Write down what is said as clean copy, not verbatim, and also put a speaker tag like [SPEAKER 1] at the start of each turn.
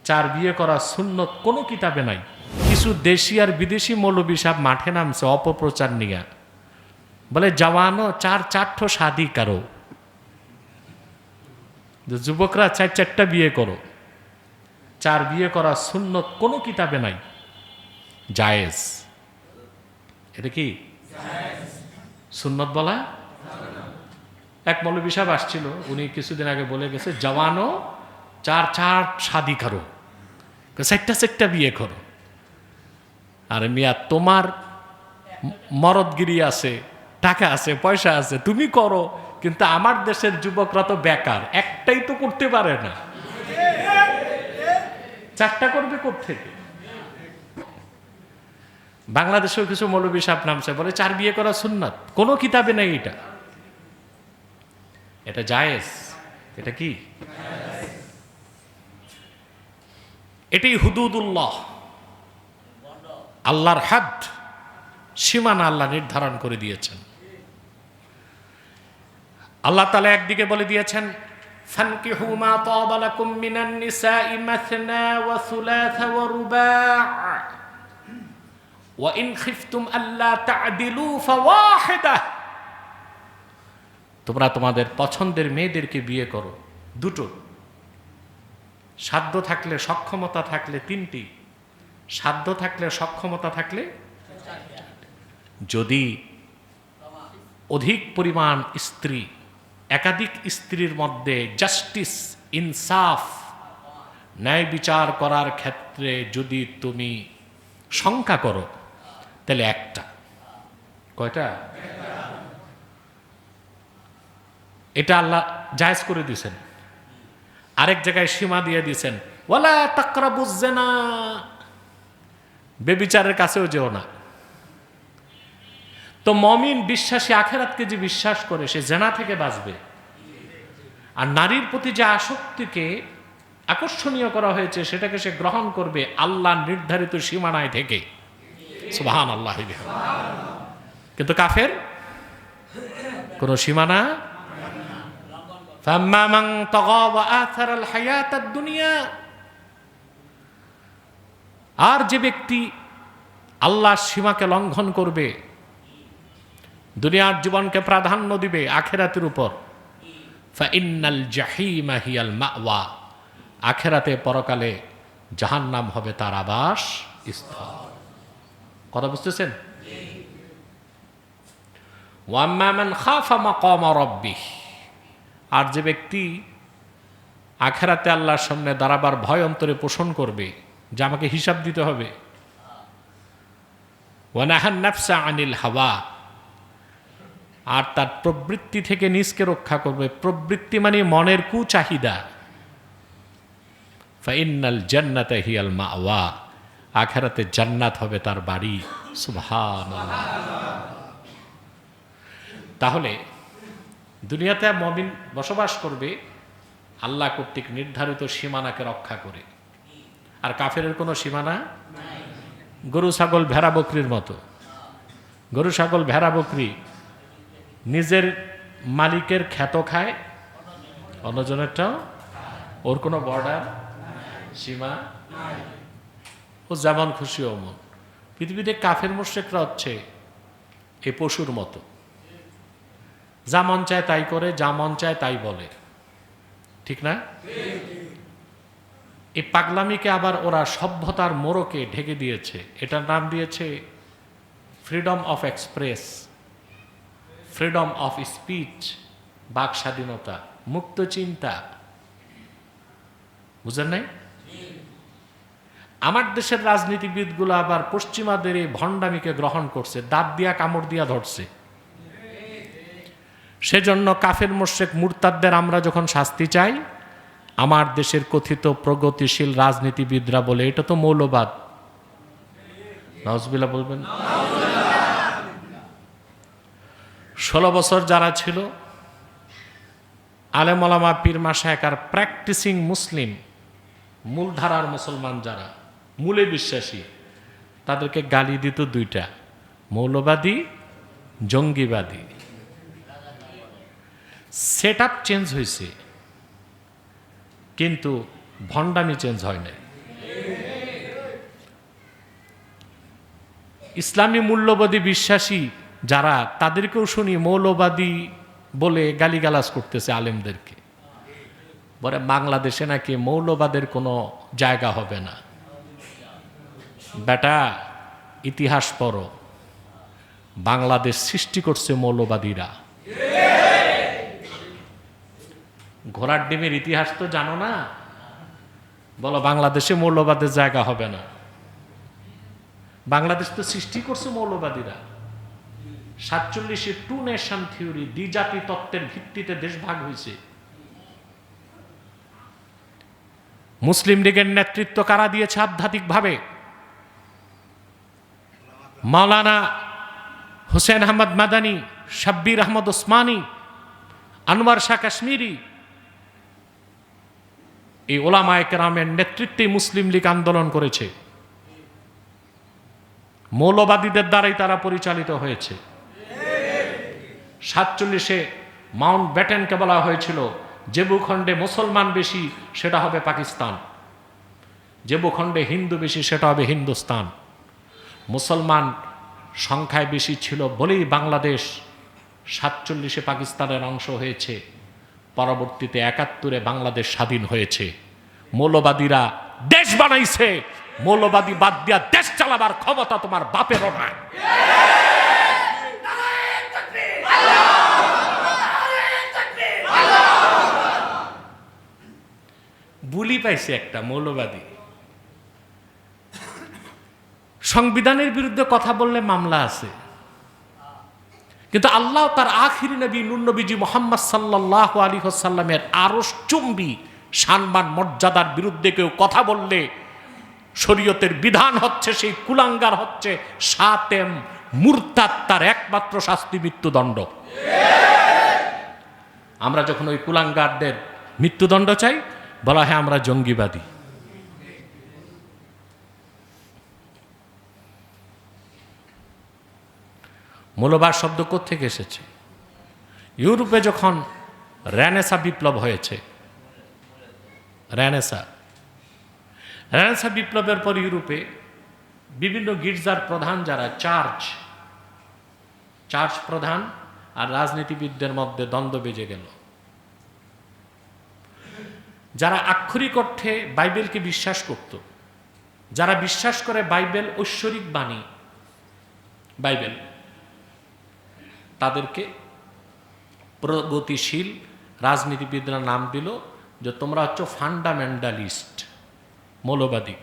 [SPEAKER 1] চার বিয়ে করা সুন্নত কোনো কিতাবে নাই। কিছু দেশি আর বিদেশি মৌলবী সাহেব মাঠে নামছে অপপ্রচার নিয়ে, বলে জওয়ানো চারঠো শাদি করো, যুবকরা চারটা বিয়ে করো। চার বিয়ে করা সুন্নত কোনো কিতাবে নাই, জায়েজ। এটা কি সুন্নত বলা? এক মৌলবী সাহেব আসছিল, উনি কিছুদিন আগে বলে গেছে জওয়ানো চার শাদি করো, চারটা বিয়ে করো। আরে মিয়া, তোমার মরদগিরি আছে, টাকা আছে, পয়সা আছে, তুমি করো, কিন্তু আমার দেশের যুবকরা তো বেকার, একটাই তো করতে পারে না, চারটা করবে কোত্থেকে? বাংলাদেশেও কিছু মৌলবী সাহেব নামছে, বলে চার বিয়ে করা সুন্নাত, কোনো কিতাবে নেই এটা। এটা জায়েজ। এটা কি? এটাই হুদুদুল্লাহ, আল্লাহর হাদ, সীমানা আল্লাহ নির্ধারণ করে দিয়েছেন। আল্লাহ তাআলা একদিকে বলে দিয়েছেন ফানকিহু মা তাবা লাকুম মিনান নিসাই মাসনা ওয়া সুলাসা ওয়া রুবা' ওয়া ইন খিফতুম আল্লা তা'দিলু ফাওয়াহিদা, তোমরা তোমাদের পছন্দের মেয়েদেরকে বিয়ে করো, দুটো, সাধ্য থাকলে সক্ষমতা থাকলে তিনটি, সাধ্য থাকলে সক্ষমতা থাকলে, যদি অধিক পরিমাণ স্ত্রী, একাধিক স্ত্রীর মধ্যে জাস্টিস, ইনসাফ, ন্যায় বিচার করার ক্ষেত্রে যদি তুমি শঙ্কা করো, তাহলে একটা। কয়টা? এটা আল্লাহ জায়েজ করে দিয়েছেন। আরেক জায়গায় সীমা দিয়ে দিয়েছেন, ওয়ালা তাকরাবুজ জিনা, বেবিচারের কাছেও যেও না। তো মমিন বিশ্বাসী, আখেরাতকে যে বিশ্বাস করে, সে জেনা থেকে বাঁচবে। আর নারীর প্রতি যে আসক্তিকে আকর্ষণীয় করা হয়েছে, সেটাকে সে গ্রহণ করবে আল্লাহ নির্ধারিত সীমানায় থেকে। সুবহানাল্লাহ। কিন্তু কাফের কোন সীমানা। ফাম্মা মান তাগা ওয়া আথারাল হায়াতাদ দুনিয়া, আর যে ব্যক্তি আল্লাহর সীমাকে লঙ্ঘন করবে, দুনিয়ার জীবনকে প্রাধান্য দিবে আখেরাতের উপর, ফাইন্নাল জাহিমা হিয়াল মাওয়া, আখেরাতে পরকালে জাহান্নাম হবে তার আবাস স্থল। কথা বুঝতেছেন? ওয়াম্মা মান খাফা মাকামা রাব্বিহ, আর যে ব্যক্তি আখেরাতে আল্লাহর সামনে দাঁড়াবার ভয় অন্তরে পোষণ করবে, যে আমাকে হিসাব দিতে হবে। ওয়া নাহান নাফসা আনিল হাওয়া, আর তার প্রবৃত্তি থেকে নিজকে রক্ষা করবে। প্রবৃত্তি মানে মনের কুচাহিদা। ফাইন্নাল জান্নাতা হিয়াল মাওয়া, আখিরাতে জান্নাত হবে তার বাড়ি। সুবহানাল্লাহ। তাহলে দুনিয়াতে মুমিন বসবাস করবে আল্লাহ কর্তৃক নির্ধারিত সীমানাকে রক্ষা করে। আর কাফেরের কোনো সীমানা নাই। গরু ছাগল ভেড়া বকরির মতো। গরু ছাগল ভেড়া বকরি নিজের মালিকের খ্যাত খায়, অন্যজনেরটাও। ওর কোনো বর্ডার, সীমা, ও যেমন খুশি অমন। পৃথিবীতে কাফের মুশরিকরা হচ্ছে এই পশুর মতো, যা মন চায় তাই করে, যা মন চায় তাই বলে, ঠিক না? এই পাগলামিকে আবার ওরা সভ্যতার মোড়কে ঢেকে দিয়েছে। এটার নাম দিয়েছে freedom of express, freedom of speech, বাক স্বাধীনতা, মুক্ত চিন্তা। বুঝেন নাই? আমার দেশের রাজনীতিবিদগুলো আবার পশ্চিমাদের এই ভণ্ডামিকে গ্রহণ করছে, দাঁত দিয়া কামড় দিয়া ধরছে। সেজন্য কাফের মুশরিক মুরতাদদের আমরা যখন শাস্তি চাই, আমার দেশের কথিত প্রগতিশীল রাজনীতিবিদরা বলে এটা তো মৌলবাদ। নাউজুবিল্লাহ বলবেন। 16 বছর যারা ছিল আলেম ওলামা পীর মাশায়েখ আর প্র্যাকটিসিং মুসলিম, মূলধারার মুসলমান যারা মূলে বিশ্বাসী, তাদেরকে গালি দিত দুইটা, মৌলবাদী, জঙ্গিবাদী। সেট আপ চেঞ্জ হয়েছে, কিন্তু ভণ্ডামি চেঞ্জ হয় নাই। ইসলামী মূল্যবাদী বিশ্বাসী যারা, তাদেরকেও শুনি মৌলবাদী বলে গালিগালাজ করতেছে আলেমদেরকে। বলে বাংলাদেশে নাকি মৌলবাদের কোনো জায়গা হবে না। বেটা, ইতিহাস পড়ো, বাংলাদেশ সৃষ্টি করছে মৌলবাদীরা। ঘোড়ার ডিমের ইতিহাস তো জানো না, বলো বাংলাদেশে মৌলবাদের জায়গা হবে না। বাংলাদেশ তো সৃষ্টি করছে মৌলবাদীরা। 47-এ টু নেশন থিওরি, দ্বিজাতি তত্ত্বের ভিত্তিতে দেশ ভাগ হয়েছে। মুসলিম লীগের নেতৃত্ব কারা দিয়েছে আধ্যাত্মিকভাবে? মাওলানা হুসেন আহমদ মাদানী, শাব্বির আহমদ ওসমানী, আনোয়ার শাহ কাশ্মীরি, এই ওলামায়ে কেরামের নেতৃত্বে মুসলিম লীগ আন্দোলন করেছে। মৌলবাদীদের দ্বারাই তারা পরিচালিত হয়েছে। 47-এ মাউন্ট ব্যাটেনকে বলা হয়েছিল, যে ভূখণ্ডে মুসলমান বেশি সেটা হবে পাকিস্তান, যে ভূখণ্ডে হিন্দু বেশি সেটা হবে হিন্দুস্তান। মুসলমান সংখ্যায় বেশি ছিল বলেই বাংলাদেশ 47-এ পাকিস্তানের অংশ হয়েছে, পরবর্তীতে 71-এ বাংলাদেশ স্বাধীন হয়েছে। মৌলবাদীরা দেশ বানাইছে, মৌলবাদী বাদ দিয়া দেশ চালাবার ক্ষমতা তোমার বাপেরও নাই। বুলি পাইছে একটা মৌলবাদী। সংবিধানের বিরুদ্ধে কথা বললে মামলা আছে, কিন্তু আল্লাহ তার আখিরি নবী নূর নবীজি মুহাম্মদ সাল্লাল্লাহু আলাইহি ওয়াসাল্লামের আরশ চুম্বি সম্মান মর্যাদার বিরুদ্ধে কেউ কথা বললে শরীয়তের বিধান হচ্ছে, সেই কুলাঙ্গার হচ্ছে শাতেম মুরতাদ, তার একমাত্র শাস্তি মৃত্যুদণ্ড। আমরা যখন ওই কুলাঙ্গারদের মৃত্যুদণ্ড চাই, বলা হয় আমরা জঙ্গিবাদী। মৌলবাদ শব্দ কোত্থেকে এসেছে? ইউরোপে যখন রেনেসা বিপ্লব হয়েছে, রেনেসা বিপ্লবের পর ইউরোপে বিভিন্ন গির্জার প্রধান যারা, চার্চ প্রধান আর রাজনীতিবিদদের মধ্যে দ্বন্দ্ব বেজে গেল। যারা আক্ষরিক অর্থে বাইবেলকে বিশ্বাস করত, যারা বিশ্বাস করে বাইবেল ঐশ্বরিক বাণী, বাইবেল, তাদেরকে প্রগতিশীল রাজনীতিবিদরা নাম দিল যে তোমরা হচ্ছে ফান্ডামেন্টালিস্ট, মৌলবাদী।